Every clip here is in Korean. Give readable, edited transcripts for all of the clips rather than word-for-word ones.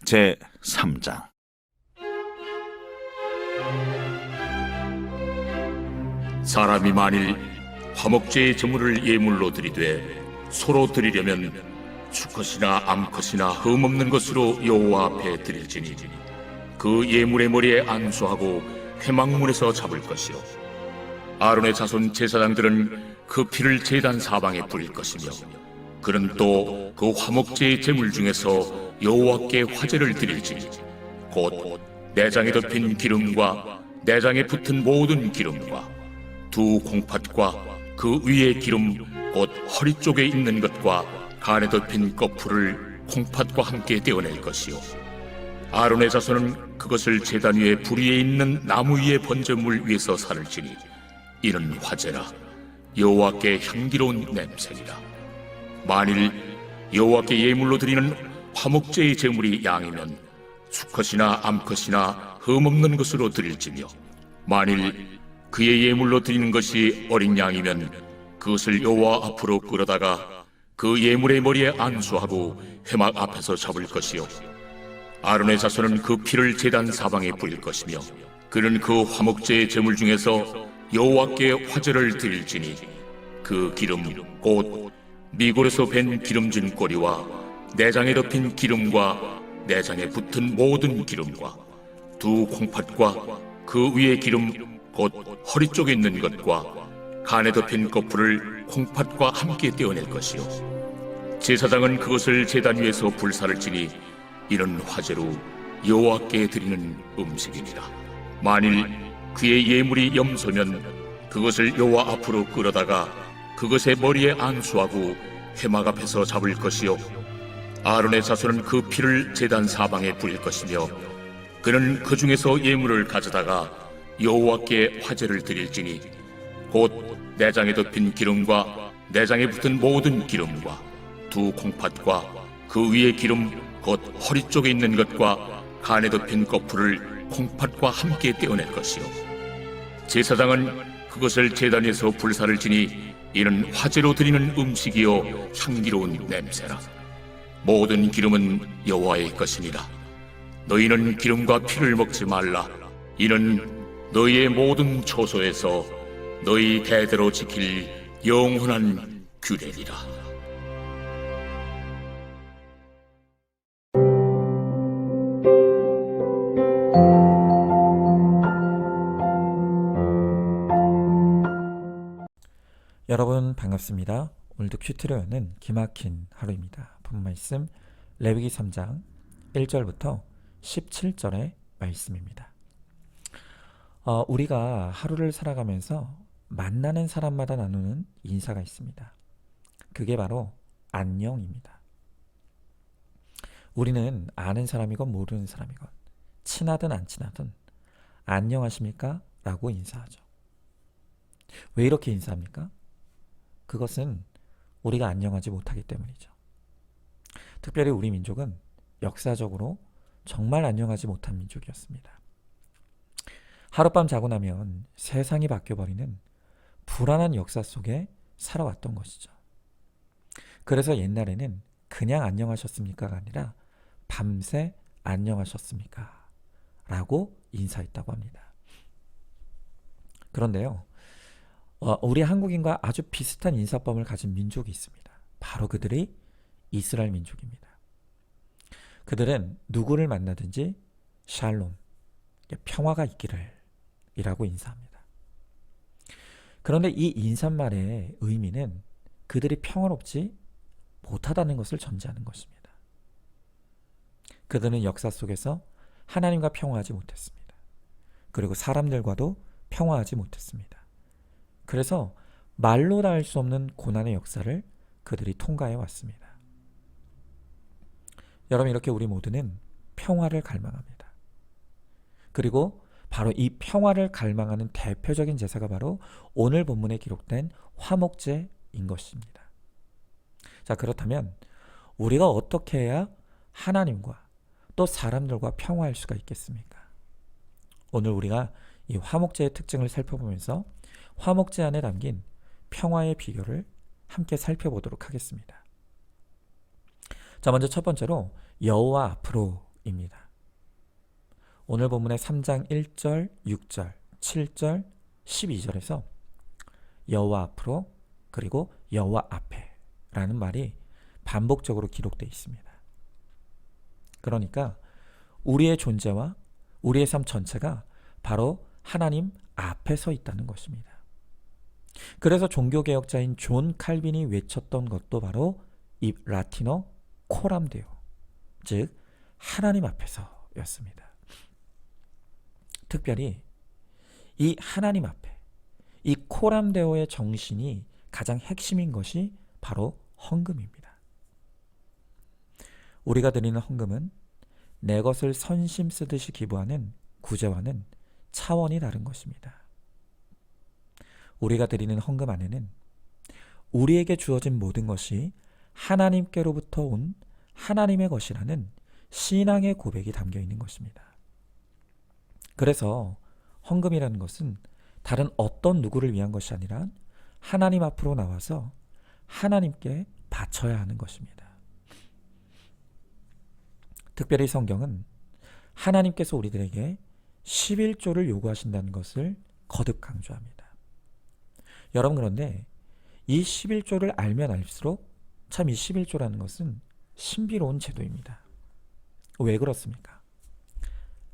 제 3장. 사람이 만일 화목제의 제물을 예물로 드리되 소로 드리려면 수컷이나 암컷이나 흠없는 것으로 여호와 앞에 드릴지니 그 예물의 머리에 안수하고 회막문에서 잡을 것이요 아론의 자손 제사장들은 그 피를 제단 사방에 뿌릴 것이며 그는 또 그 화목제의 제물 중에서 여호와께 화제를 드릴지니 곧 내장에 덮인 기름과 내장에 붙은 모든 기름과 두 콩팥과 그 위에 기름 곧 허리 쪽에 있는 것과 간에 덮인 거풀을 콩팥과 함께 떼어낼 것이요 아론의 자손은 그것을 제단 위에 불 위에 있는 나무 위에 번제물 위에서 살을지니 이는 화제라 여호와께 향기로운 냄새니라. 만일 여호와께 예물로 드리는 화목제의 제물이 양이면 수컷이나 암컷이나 흠없는 것으로 드릴지며 만일 그의 예물로 드리는 것이 어린 양이면 그것을 여호와 앞으로 끌어다가 그 예물의 머리에 안수하고 회막 앞에서 잡을 것이요 아론의 자손은 그 피를 제단 사방에 뿌릴 것이며 그는 그 화목제의 제물 중에서 여호와께 화제를 드릴지니 그 기름 곧 미골에서 밴 기름진 꼬리와 내장에 덮인 기름과 내장에 붙은 모든 기름과 두 콩팥과 그 위에 기름 곧 허리 쪽에 있는 것과 간에 덮인 거풀을 콩팥과 함께 떼어낼 것이요 제사장은 그것을 제단 위에서 불사를 지니 이는 화제로 여호와께 드리는 음식이니라. 만일 그의 예물이 염소면 그것을 여호와 앞으로 끌어다가 그것의 머리에 안수하고 회막 앞에서 잡을 것이요 아론의 자손은 그 피를 제단 사방에 뿌릴 것이며 그는 그 중에서 예물을 가져다가 여호와께 화제를 드릴지니 곧 내장에 덮인 기름과 내장에 붙은 모든 기름과 두 콩팥과 그 위에 기름 곧 허리 쪽에 있는 것과 간에 덮인 거풀을 콩팥과 함께 떼어낼 것이요 제사장은 그것을 제단 위에서 불사를 지니 이는 화제로 드리는 음식이요 향기로운 냄새라. 모든 기름은 여호와의 것이니라. 너희는 기름과 피를 먹지 말라. 이는 너희의 모든 처소에서 너희 대대로 지킬 영원한 규례니라. 여러분 반갑습니다. 오늘도 큐티로 여는 기막힌 하루입니다. 본 말씀 레위기 3장 1절부터 17절의 말씀입니다. 우리가 하루를 살아가면서 만나는 사람마다 나누는 인사가 있습니다. 그게 바로 안녕입니다. 우리는 아는 사람이건 모르는 사람이건 친하든 안 친하든 안녕하십니까? 라고 인사하죠. 왜 이렇게 인사합니까? 그것은 우리가 안녕하지 못하기 때문이죠. 특별히 우리 민족은 역사적으로 정말 안녕하지 못한 민족이었습니다. 하룻밤 자고 나면 세상이 바뀌어버리는 불안한 역사 속에 살아왔던 것이죠. 그래서 옛날에는 그냥 안녕하셨습니까가 아니라 밤새 안녕하셨습니까? 라고 인사했다고 합니다. 그런데요, 우리 한국인과 아주 비슷한 인사법을 가진 민족이 있습니다. 바로 그들이 이스라엘 민족입니다. 그들은 누구를 만나든지 샬롬, 평화가 있기를 이라고 인사합니다. 그런데 이 인사말의 의미는 그들이 평화롭지 못하다는 것을 전제하는 것입니다. 그들은 역사 속에서 하나님과 평화하지 못했습니다. 그리고 사람들과도 평화하지 못했습니다. 그래서 말로 다 할 수 없는 고난의 역사를 그들이 통과해 왔습니다. 여러분, 이렇게 우리 모두는 평화를 갈망합니다. 그리고 바로 이 평화를 갈망하는 대표적인 제사가 바로 오늘 본문에 기록된 화목제인 것입니다. 자, 그렇다면 우리가 어떻게 해야 하나님과 또 사람들과 평화할 수가 있겠습니까? 오늘 우리가 이 화목제의 특징을 살펴보면서 화목제 안에 담긴 평화의 비결을 함께 살펴보도록 하겠습니다. 자, 먼저 첫 번째로 여호와 앞으로 입니다. 오늘 본문의 3장 1절, 6절, 7절, 12절에서 여호와 앞으로 그리고 여호와 앞에 라는 말이 반복적으로 기록되어 있습니다. 그러니까 우리의 존재와 우리의 삶 전체가 바로 하나님 앞에 서 있다는 것입니다. 그래서 종교개혁자인 존 칼빈이 외쳤던 것도 바로 이 라틴어 코람 데오, 즉 하나님 앞에서였습니다. 특별히 이 하나님 앞에, 이 코람 데오의 정신이 가장 핵심인 것이 바로 헌금입니다. 우리가 드리는 헌금은 내 것을 선심 쓰듯이 기부하는 구제와는 차원이 다른 것입니다. 우리가 드리는 헌금 안에는 우리에게 주어진 모든 것이 하나님께로부터 온 하나님의 것이라는 신앙의 고백이 담겨 있는 것입니다. 그래서 헌금이라는 것은 다른 어떤 누구를 위한 것이 아니라 하나님 앞으로 나와서 하나님께 바쳐야 하는 것입니다. 특별히 성경은 하나님께서 우리들에게 11조를 요구하신다는 것을 거듭 강조합니다. 여러분, 그런데 이 11조를 알면 알수록 참 이 11조라는 것은 신비로운 제도입니다. 왜 그렇습니까?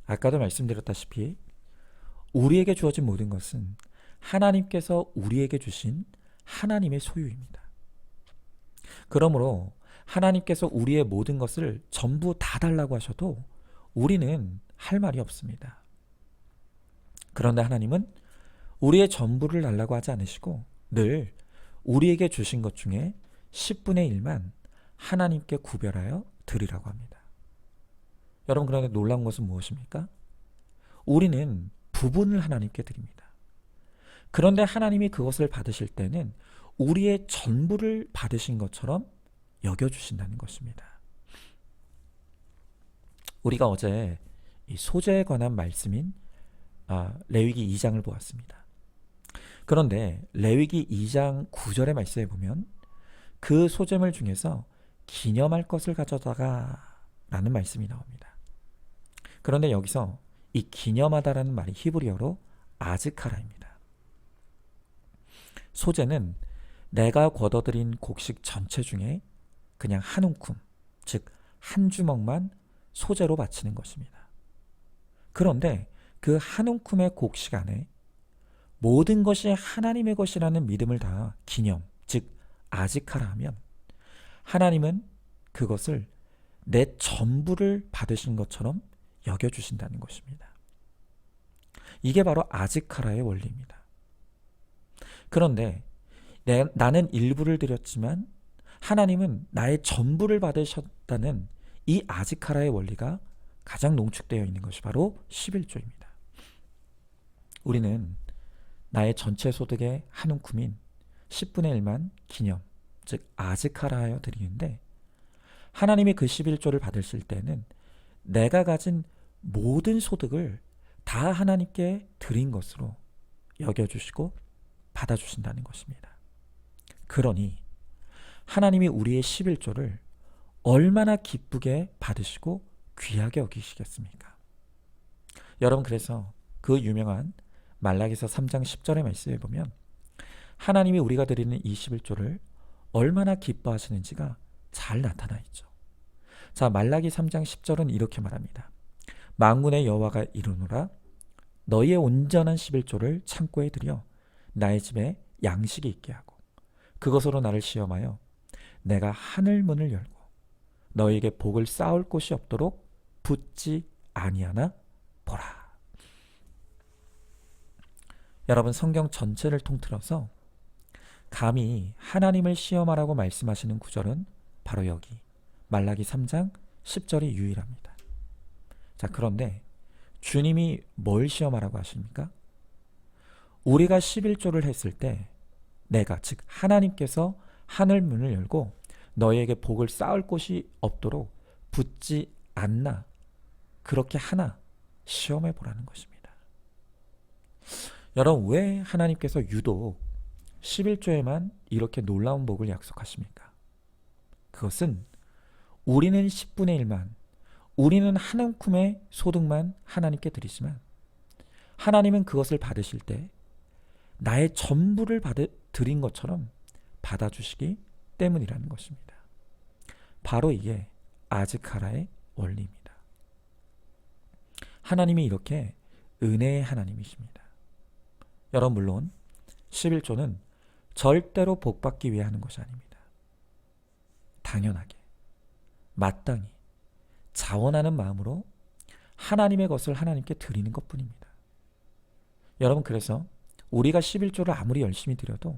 아까도 말씀드렸다시피 우리에게 주어진 모든 것은 하나님께서 우리에게 주신 하나님의 소유입니다. 그러므로 하나님께서 우리의 모든 것을 전부 다 달라고 하셔도 우리는 할 말이 없습니다. 그런데 하나님은 우리의 전부를 달라고 하지 않으시고 늘 우리에게 주신 것 중에 10분의 1만 하나님께 구별하여 드리라고 합니다. 여러분, 그런데 놀라운 것은 무엇입니까? 우리는 부분을 하나님께 드립니다. 그런데 하나님이 그것을 받으실 때는 우리의 전부를 받으신 것처럼 여겨주신다는 것입니다. 우리가 어제 이 소재에 관한 말씀인 레위기 2장을 보았습니다. 그런데 레위기 2장 9절의 말씀에 보면 그 소재물 중에서 기념할 것을 가져다가 라는 말씀이 나옵니다. 그런데 여기서 이 기념하다라는 말이 히브리어로 아즈카라입니다. 소재는 내가 걷어들인 곡식 전체 중에 그냥 한 움큼, 즉 한 주먹만 소재로 바치는 것입니다. 그런데 그 한 움큼의 곡식 안에 모든 것이 하나님의 것이라는 믿음을 다 기념, 즉 아지카라 하면 하나님은 그것을 내 전부를 받으신 것처럼 여겨주신다는 것입니다. 이게 바로 아지카라의 원리입니다. 그런데 나는 일부를 드렸지만 하나님은 나의 전부를 받으셨다는 이 아지카라의 원리가 가장 농축되어 있는 것이 바로 11조입니다. 우리는 나의 전체 소득의 한 움큼인 10분의 1만 기념, 즉 아즈카라하여 드리는데 하나님이 그 11조를 받으실 때는 내가 가진 모든 소득을 다 하나님께 드린 것으로 여겨주시고 받아주신다는 것입니다. 그러니 하나님이 우리의 11조를 얼마나 기쁘게 받으시고 귀하게 여기시겠습니까? 여러분, 그래서 그 유명한 말라기서 3장 10절의 말씀에 보면 하나님이 우리가 드리는 이 11조를 얼마나 기뻐하시는지가 잘 나타나 있죠. 자, 말라기 3장 10절은 이렇게 말합니다. 만군의 여호와가 이르노라 너희의 온전한 11조를 창고에 들여 나의 집에 양식이 있게 하고 그것으로 나를 시험하여 내가 하늘 문을 열고 너희에게 복을 쌓을 곳이 없도록 붙지 아니하나 보라. 여러분, 성경 전체를 통틀어서 감히 하나님을 시험하라고 말씀하시는 구절은 바로 여기 말라기 3장 10절이 유일합니다. 자, 그런데 주님이 뭘 시험하라고 하십니까? 우리가 11조를 했을 때 내가, 즉 하나님께서 하늘 문을 열고 너희에게 복을 쌓을 곳이 없도록 붙지 않나, 그렇게 하나 시험해 보라는 것입니다. 여러분, 왜 하나님께서 유독 11조에만 이렇게 놀라운 복을 약속하십니까? 그것은 우리는 10분의 1만, 우리는 한 움큼의 소득만 하나님께 드리지만 하나님은 그것을 받으실 때 나의 전부를 드린 것처럼 받아주시기 때문이라는 것입니다. 바로 이게 아즈카라의 원리입니다. 하나님이 이렇게 은혜의 하나님이십니다. 여러분, 물론 11조는 절대로 복받기 위해 하는 것이 아닙니다. 당연하게, 마땅히, 자원하는 마음으로 하나님의 것을 하나님께 드리는 것뿐입니다. 여러분, 그래서 우리가 11조를 아무리 열심히 드려도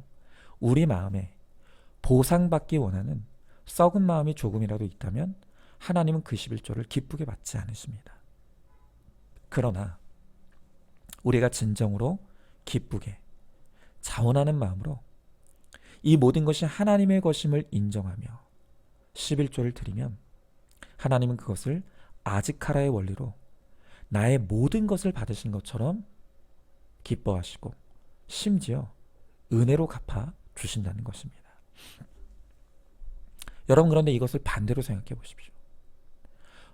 우리 마음에 보상받기 원하는 썩은 마음이 조금이라도 있다면 하나님은 그 11조를 기쁘게 받지 않으십니다. 그러나 우리가 진정으로 기쁘게 자원하는 마음으로 이 모든 것이 하나님의 것임을 인정하며 11조를 드리면 하나님은 그것을 아즈카라의 원리로 나의 모든 것을 받으신 것처럼 기뻐하시고 심지어 은혜로 갚아 주신다는 것입니다. 여러분, 그런데 이것을 반대로 생각해 보십시오.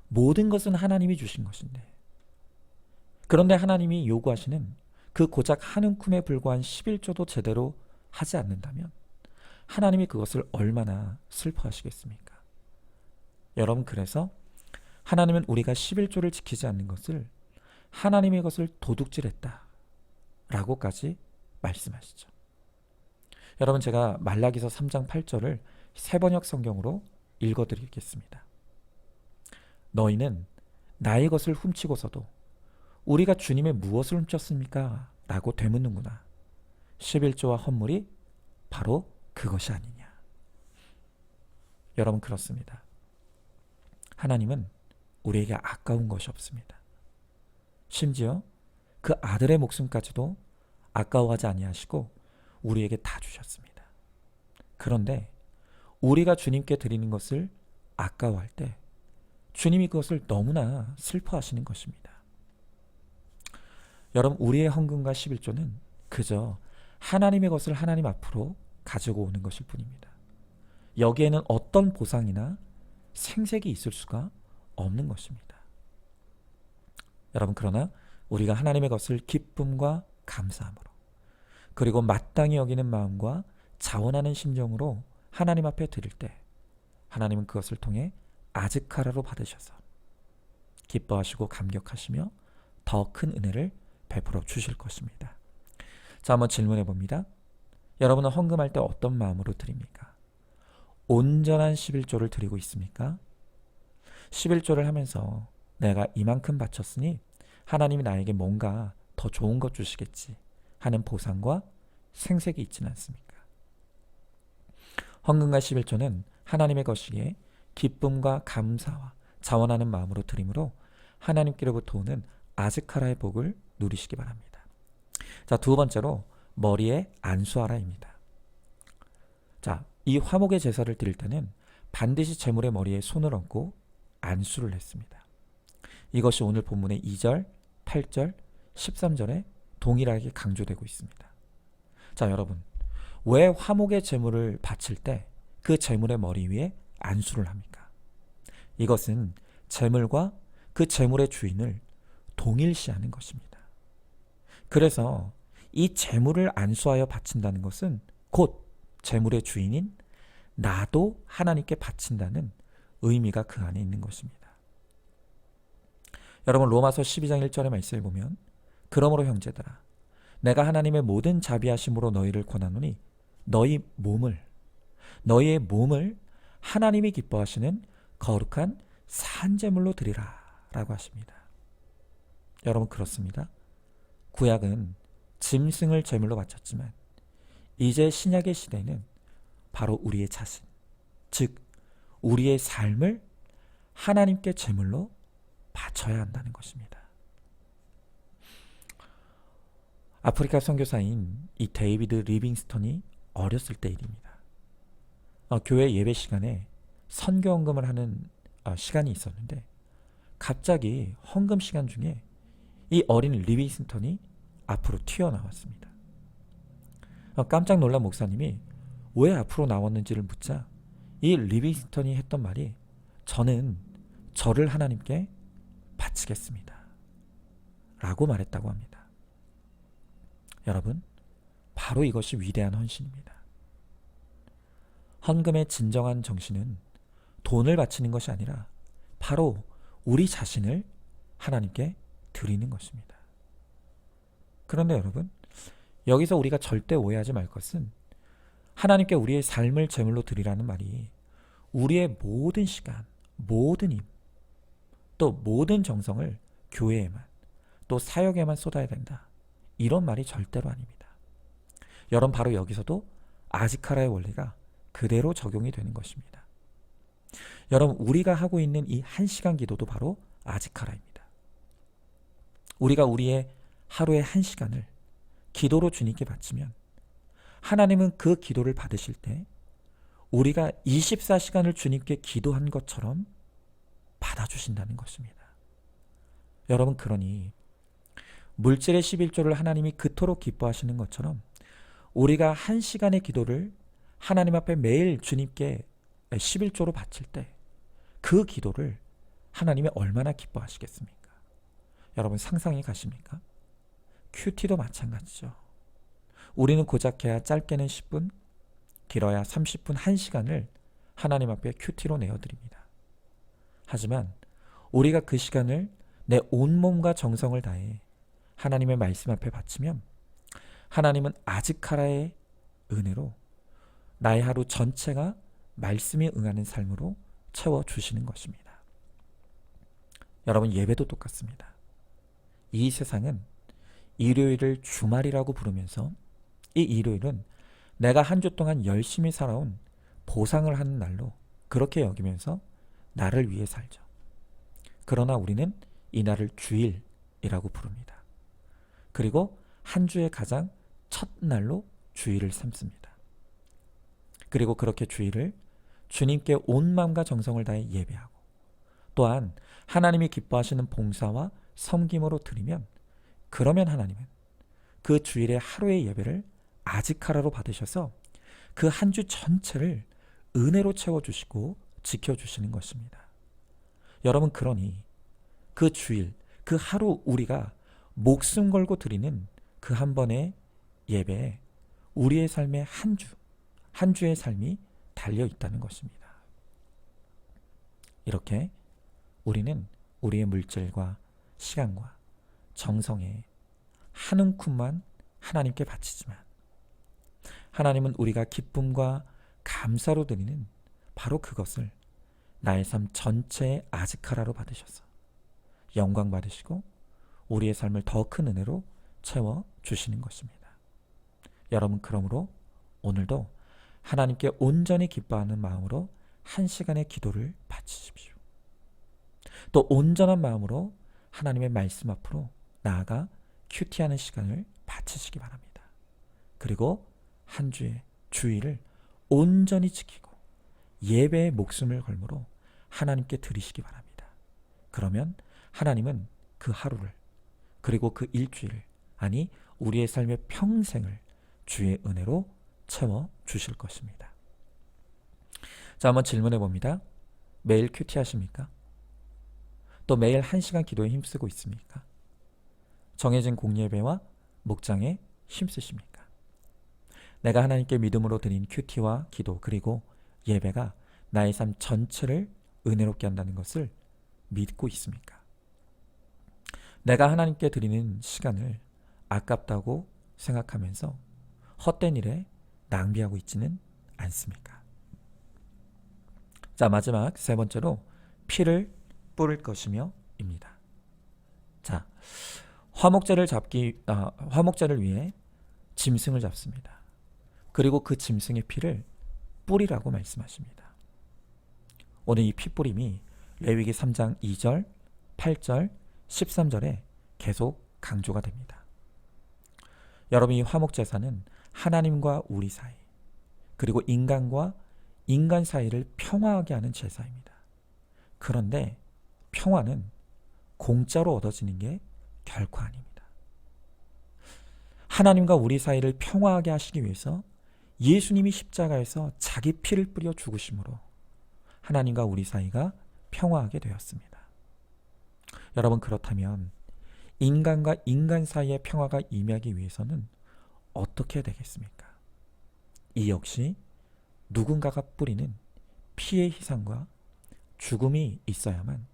모든 것은 하나님이 주신 것인데, 그런데 하나님이 요구하시는 그 고작 한 움큼에 불과한 11조도 제대로 하지 않는다면 하나님이 그것을 얼마나 슬퍼하시겠습니까? 여러분, 그래서 하나님은 우리가 11조를 지키지 않는 것을 하나님의 것을 도둑질했다 라고까지 말씀하시죠. 여러분, 제가 말라기서 3장 8절을 새번역 성경으로 읽어드리겠습니다. 너희는 나의 것을 훔치고서도 우리가 주님의 무엇을 훔쳤습니까? 라고 되묻는구나. 11조와 헌물이 바로 그것이 아니냐. 여러분, 그렇습니다. 하나님은 우리에게 아까운 것이 없습니다. 심지어 그 아들의 목숨까지도 아까워하지 아니하시고 우리에게 다 주셨습니다. 그런데 우리가 주님께 드리는 것을 아까워할 때 주님이 그것을 너무나 슬퍼하시는 것입니다. 여러분, 우리의 헌금과 11조는 그저 하나님의 것을 하나님 앞으로 가지고 오는 것일 뿐입니다. 여기에는 어떤 보상이나 생색이 있을 수가 없는 것입니다. 여러분, 그러나 우리가 하나님의 것을 기쁨과 감사함으로 그리고 마땅히 여기는 마음과 자원하는 심정으로 하나님 앞에 드릴 때 하나님은 그것을 통해 아즈카라로 받으셔서 기뻐하시고 감격하시며 더 큰 은혜를 베풀어 주실 것입니다. 자, 한번 질문해 봅니다. 여러분은 헌금할 때 어떤 마음으로 드립니까? 온전한 11조를 드리고 있습니까? 11조를 하면서 내가 이만큼 바쳤으니 하나님이 나에게 뭔가 더 좋은 것 주시겠지 하는 보상과 생색이 있지는 않습니까? 헌금과 11조는 하나님의 것이기에 기쁨과 감사와 자원하는 마음으로 드림으로 하나님께로부터 오는 아즈카라의 복을 누리시기 바랍니다. 자, 두 번째로 머리에 안수하라입니다. 자, 이 화목의 제사를 드릴 때는 반드시 제물의 머리에 손을 얹고 안수를 했습니다. 이것이 오늘 본문의 2절, 8절, 13절에 동일하게 강조되고 있습니다. 자, 여러분, 왜 화목의 제물을 바칠 때 그 제물의 머리 위에 안수를 합니까? 이것은 제물과 그 제물의 주인을 동일시하는 것입니다. 그래서 이 제물을 안수하여 바친다는 것은 곧 제물의 주인인 나도 하나님께 바친다는 의미가 그 안에 있는 것입니다. 여러분, 로마서 12장 1절의 말씀을 보면 그러므로 형제들아 내가 하나님의 모든 자비하심으로 너희를 권하노니 너희의 몸을 하나님이 기뻐하시는 거룩한 산제물로 드리라 라고 하십니다. 여러분, 그렇습니다. 구약은 짐승을 제물로 바쳤지만 이제 신약의 시대는 바로 우리의 자신, 즉 우리의 삶을 하나님께 제물로 바쳐야 한다는 것입니다. 아프리카 선교사인 이 데이비드 리빙스턴이 어렸을 때 일입니다. 교회 예배 시간에 선교 헌금을 하는 시간이 있었는데 갑자기 헌금 시간 중에 이 어린 리빙스턴이 앞으로 튀어나왔습니다. 깜짝 놀란 목사님이 왜 앞으로 나왔는지를 묻자 이 리빙스턴이 했던 말이 저는 저를 하나님께 바치겠습니다. 라고 말했다고 합니다. 여러분, 바로 이것이 위대한 헌신입니다. 헌금의 진정한 정신은 돈을 바치는 것이 아니라 바로 우리 자신을 하나님께 드리는 것입니다. 그런데 여러분, 여기서 우리가 절대 오해하지 말 것은 하나님께 우리의 삶을 제물로 드리라는 말이 우리의 모든 시간, 모든 힘, 또 모든 정성을 교회에만, 또 사역에만 쏟아야 된다. 이런 말이 절대로 아닙니다. 여러분, 바로 여기서도 아지카라의 원리가 그대로 적용이 되는 것입니다. 여러분, 우리가 하고 있는 이 1시간 기도도 바로 아지카라입니다. 우리가 우리의 하루의 1시간을 기도로 주님께 바치면 하나님은 그 기도를 받으실 때 우리가 24시간을 주님께 기도한 것처럼 받아주신다는 것입니다. 여러분, 그러니 물질의 11조를 하나님이 그토록 기뻐하시는 것처럼 우리가 1시간의 기도를 하나님 앞에 매일 주님께 11조로 바칠 때 그 기도를 하나님이 얼마나 기뻐하시겠습니까? 여러분, 상상이 가십니까? 큐티도 마찬가지죠. 우리는 고작해야 짧게는 10분, 길어야 30분, 1시간을 하나님 앞에 큐티로 내어드립니다. 하지만 우리가 그 시간을 내 온몸과 정성을 다해 하나님의 말씀 앞에 바치면 하나님은 아즈카라의 은혜로 나의 하루 전체가 말씀에 응하는 삶으로 채워주시는 것입니다. 여러분, 예배도 똑같습니다. 이 세상은 일요일을 주말이라고 부르면서 이 일요일은 내가 한 주 동안 열심히 살아온 보상을 하는 날로 그렇게 여기면서 나를 위해 살죠. 그러나 우리는 이 날을 주일이라고 부릅니다. 그리고 한 주의 가장 첫 날로 주일을 삼습니다. 그리고 그렇게 주일을 주님께 온 마음과 정성을 다해 예배하고 또한 하나님이 기뻐하시는 봉사와 섬김으로 드리면 그러면 하나님은 그 주일의 하루의 예배를 아지카라로 받으셔서 그 한 주 전체를 은혜로 채워주시고 지켜주시는 것입니다. 여러분, 그러니 그 주일, 그 하루 우리가 목숨 걸고 드리는 그 한 번의 예배에 우리의 삶의 한 주의 삶이 달려 있다는 것입니다. 이렇게 우리는 우리의 물질과 시간과 정성에 한 움큼만 하나님께 바치지만 하나님은 우리가 기쁨과 감사로 드리는 바로 그것을 나의 삶 전체의 아즈카라로 받으셔서 영광 받으시고 우리의 삶을 더 큰 은혜로 채워주시는 것입니다. 여러분, 그러므로 오늘도 하나님께 온전히 기뻐하는 마음으로 1시간의 기도를 바치십시오. 또 온전한 마음으로 하나님의 말씀 앞으로 나아가 큐티하는 시간을 바치시기 바랍니다. 그리고 한 주의 주일을 온전히 지키고 예배에 목숨을 걸므로 하나님께 드리시기 바랍니다. 그러면 하나님은 그 하루를 그리고 그 일주일을 아니 우리의 삶의 평생을 주의 은혜로 채워주실 것입니다. 자, 한번 질문해 봅니다. 매일 큐티 하십니까? 또 매일 1시간 기도에 힘쓰고 있습니까? 정해진 공예배와 목장에 힘쓰십니까? 내가 하나님께 믿음으로 드린 큐티와 기도 그리고 예배가 나의 삶 전체를 은혜롭게 한다는 것을 믿고 있습니까? 내가 하나님께 드리는 시간을 아깝다고 생각하면서 헛된 일에 낭비하고 있지는 않습니까? 자, 마지막 세 번째로 피를 뿌릴 것이며 입니다. 자, 화목제를 위해 짐승을 잡습니다. 그리고 그 짐승의 피를 뿌리라고 말씀하십니다. 오늘 이 피 뿌림이 레위기 3장 2절, 8절, 13절에 계속 강조가 됩니다. 여러분, 이 화목제사는 하나님과 우리 사이 그리고 인간과 인간 사이를 평화하게 하는 제사입니다. 그런데 평화는 공짜로 얻어지는 게 결코 아닙니다. 하나님과 우리 사이를 평화하게 하시기 위해서 예수님이 십자가에서 자기 피를 뿌려 죽으심으로 하나님과 우리 사이가 평화하게 되었습니다. 여러분, 그렇다면 인간과 인간 사이의 평화가 임하기 위해서는 어떻게 해야 되겠습니까? 이 역시 누군가가 뿌리는 피의 희생과 죽음이 있어야만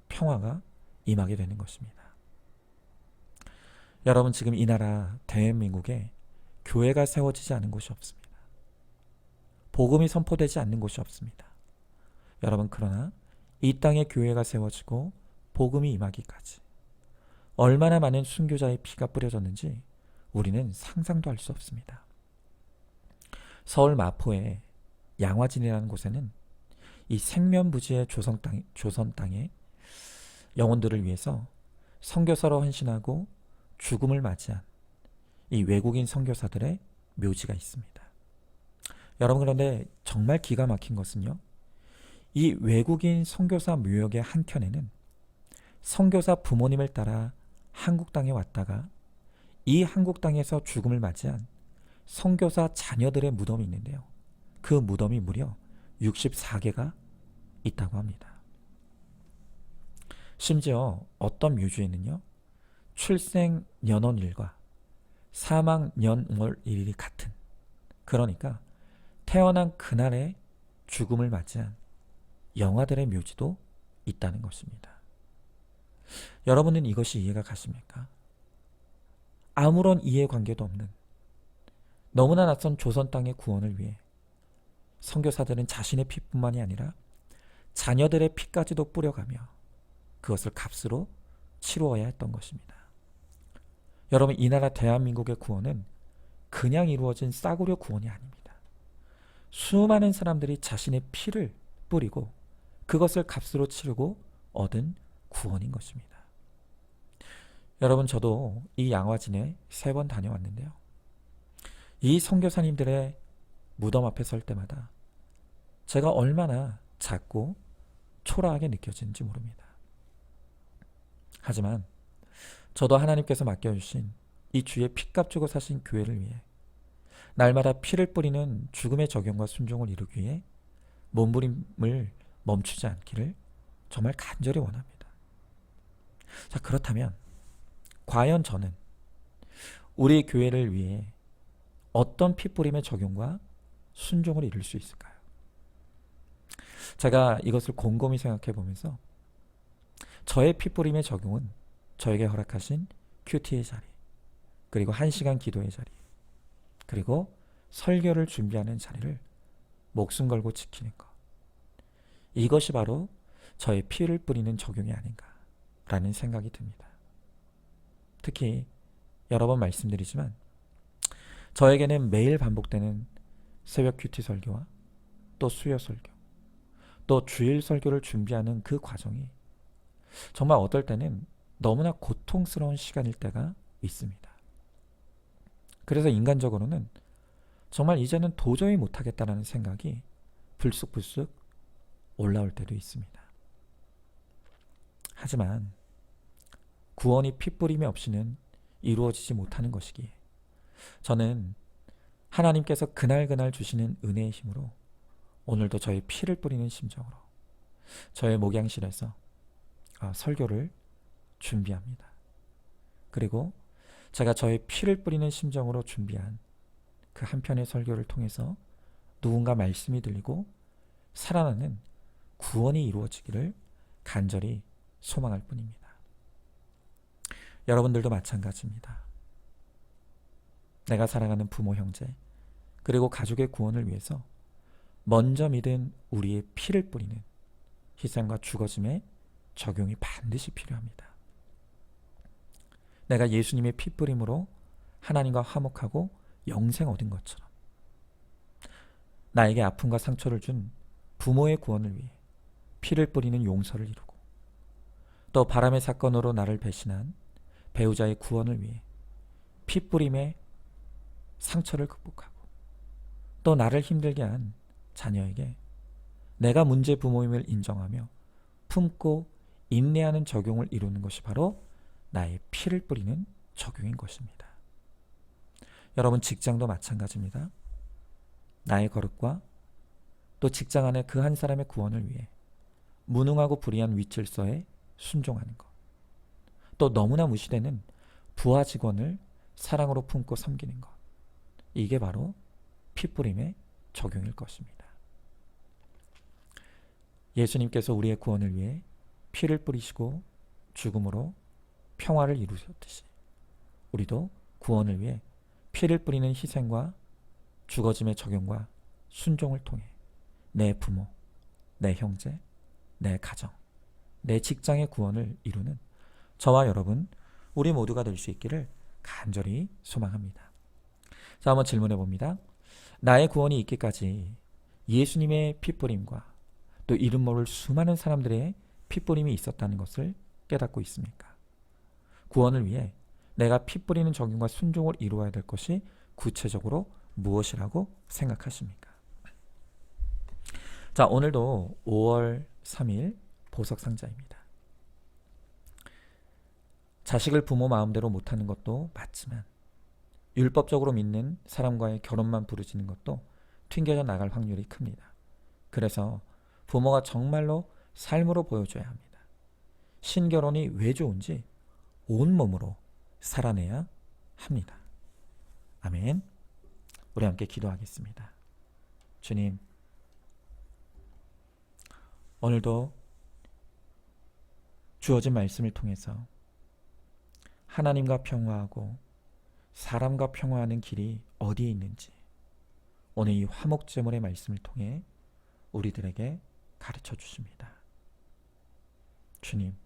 평화가 임하게 되는 것입니다. 여러분, 지금 이 나라 대한민국에 교회가 세워지지 않은 곳이 없습니다. 복음이 선포되지 않는 곳이 없습니다. 여러분, 그러나 이 땅에 교회가 세워지고 복음이 임하기까지 얼마나 많은 순교자의 피가 뿌려졌는지 우리는 상상도 할 수 없습니다. 서울 마포의 양화진이라는 곳에는 이 생면부지의 조선 땅에 영혼들을 위해서 선교사로 헌신하고 죽음을 맞이한 이 외국인 선교사들의 묘지가 있습니다. 여러분, 그런데 정말 기가 막힌 것은요, 이 외국인 선교사 묘역의 한켠에는 선교사 부모님을 따라 한국 땅에 왔다가 이 한국 땅에서 죽음을 맞이한 선교사 자녀들의 무덤이 있는데요, 그 무덤이 무려 64개가 있다고 합니다. 심지어 어떤 묘지에는요, 출생 년원일과 사망 년월일이 같은, 그러니까 태어난 그날의 죽음을 맞이한 영아들의 묘지도 있다는 것입니다. 여러분은 이것이 이해가 가십니까? 아무런 이해관계도 없는 너무나 낯선 조선 땅의 구원을 위해 선교사들은 자신의 피뿐만이 아니라 자녀들의 피까지도 뿌려가며 그것을 값으로 치루어야 했던 것입니다. 여러분, 이 나라 대한민국의 구원은 그냥 이루어진 싸구려 구원이 아닙니다. 수많은 사람들이 자신의 피를 뿌리고 그것을 값으로 치르고 얻은 구원인 것입니다. 여러분, 저도 이 양화진에 3번 다녀왔는데요, 이 선교사님들의 무덤 앞에 설 때마다 제가 얼마나 작고 초라하게 느껴지는지 모릅니다. 하지만 저도 하나님께서 맡겨주신 이 주의 피값 주고 사신 교회를 위해 날마다 피를 뿌리는 죽음의 적용과 순종을 이루기 위해 몸부림을 멈추지 않기를 정말 간절히 원합니다. 자, 그렇다면 과연 저는 우리 교회를 위해 어떤 피뿌림의 적용과 순종을 이룰 수 있을까요? 제가 이것을 곰곰이 생각해 보면서 저의 피뿌림의 적용은 저에게 허락하신 큐티의 자리, 그리고 1시간 기도의 자리, 그리고 설교를 준비하는 자리를 목숨 걸고 지키는 것, 이것이 바로 저의 피를 뿌리는 적용이 아닌가라는 생각이 듭니다. 특히 여러 번 말씀드리지만 저에게는 매일 반복되는 새벽 큐티 설교와 또 수요 설교, 또 주일 설교를 준비하는 그 과정이 정말 어떨 때는 너무나 고통스러운 시간일 때가 있습니다. 그래서 인간적으로는 정말 이제는 도저히 못하겠다라는 생각이 불쑥불쑥 올라올 때도 있습니다. 하지만 구원이 피뿌림이 없이는 이루어지지 못하는 것이기에 저는 하나님께서 그날그날 주시는 은혜의 힘으로 오늘도 저의 피를 뿌리는 심정으로 저의 목양실에서 설교를 준비합니다. 그리고 제가 저의 피를 뿌리는 심정으로 준비한 그 한 편의 설교를 통해서 누군가 말씀이 들리고 살아나는 구원이 이루어지기를 간절히 소망할 뿐입니다. 여러분들도 마찬가지입니다. 내가 사랑하는 부모, 형제, 그리고 가족의 구원을 위해서 먼저 믿은 우리의 피를 뿌리는 희생과 죽어짐의 적용이 반드시 필요합니다. 내가 예수님의 피 뿌림으로 하나님과 화목하고 영생 얻은 것처럼 나에게 아픔과 상처를 준 부모의 구원을 위해 피를 뿌리는 용서를 이루고, 또 바람의 사건으로 나를 배신한 배우자의 구원을 위해 피 뿌림의 상처를 극복하고, 또 나를 힘들게 한 자녀에게 내가 문제 부모임을 인정하며 품고 인내하는 적용을 이루는 것이 바로 나의 피를 뿌리는 적용인 것입니다. 여러분, 직장도 마찬가지입니다. 나의 거룩과 또 직장 안의 그 한 사람의 구원을 위해 무능하고 불의한 윗질서에 순종하는 것, 또 너무나 무시되는 부하 직원을 사랑으로 품고 섬기는 것. 이게 바로 핏부림의 적용일 것입니다. 예수님께서 우리의 구원을 위해 피를 뿌리시고 죽음으로 평화를 이루셨듯이 우리도 구원을 위해 피를 뿌리는 희생과 죽어짐의 적용과 순종을 통해 내 부모, 내 형제, 내 가정, 내 직장의 구원을 이루는 저와 여러분, 우리 모두가 될 수 있기를 간절히 소망합니다. 자, 한번 질문해 봅니다. 나의 구원이 있기까지 예수님의 핏부림과 또 이름 모를 수많은 사람들의 핏부림이 있었다는 것을 깨닫고 있습니까? 구원을 위해 내가 핏부리는 적용과 순종을 이루어야 될 것이 구체적으로 무엇이라고 생각하십니까? 자, 오늘도 5월 3일 보석상자입니다. 자식을 부모 마음대로 못하는 것도 맞지만 율법적으로 믿는 사람과의 결혼만 부르짖는 것도 튕겨져 나갈 확률이 큽니다. 그래서 부모가 정말로 삶으로 보여줘야 합니다. 신결혼이 왜 좋은지 온몸으로 살아내야 합니다. 아멘. 우리 함께 기도하겠습니다. 주님, 오늘도 주어진 말씀을 통해서 하나님과 평화하고 사람과 평화하는 길이 어디에 있는지 오늘 이 화목제물의 말씀을 통해 우리들에게 가르쳐 주십니다. 주님,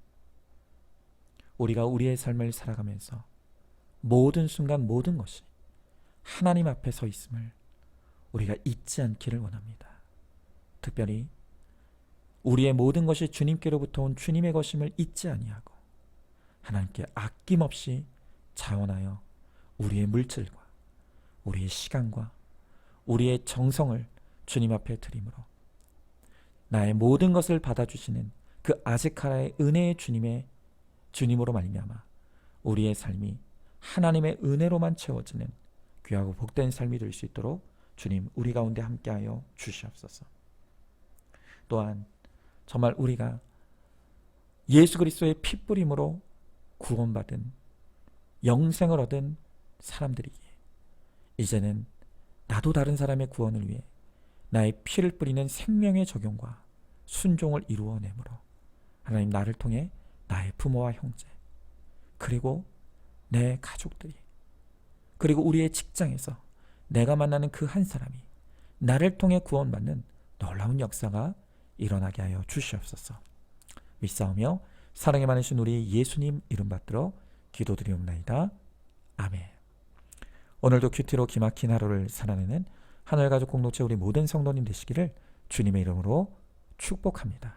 우리가 우리의 삶을 살아가면서 모든 순간 모든 것이 하나님 앞에 서 있음을 우리가 잊지 않기를 원합니다. 특별히 우리의 모든 것이 주님께로부터 온 주님의 것임을 잊지 아니하고 하나님께 아낌없이 자원하여 우리의 물질과 우리의 시간과 우리의 정성을 주님 앞에 드림으로 나의 모든 것을 받아주시는 그 아스카라의 은혜의 주님으로 말미암아 우리의 삶이 하나님의 은혜로만 채워지는 귀하고 복된 삶이 될 수 있도록 주님 우리 가운데 함께하여 주시옵소서. 또한 정말 우리가 예수 그리스도의 핏부림으로 구원받은 영생을 얻은 사람들이기에 이제는 나도 다른 사람의 구원을 위해 나의 피를 뿌리는 생명의 적용과 순종을 이루어내므로 하나님 나를 통해 나의 부모와 형제 그리고 내 가족들이 그리고 우리의 직장에서 내가 만나는 그 한 사람이 나를 통해 구원받는 놀라운 역사가 일어나게 하여 주시옵소서. 믿사오며 사랑에 많으신 우리 예수님 이름 받들어 기도드리옵나이다. 아멘. 오늘도 큐티로 기막힌 하루를 살아내는 하늘가족 공동체 우리 모든 성도님 되시기를 주님의 이름으로 축복합니다.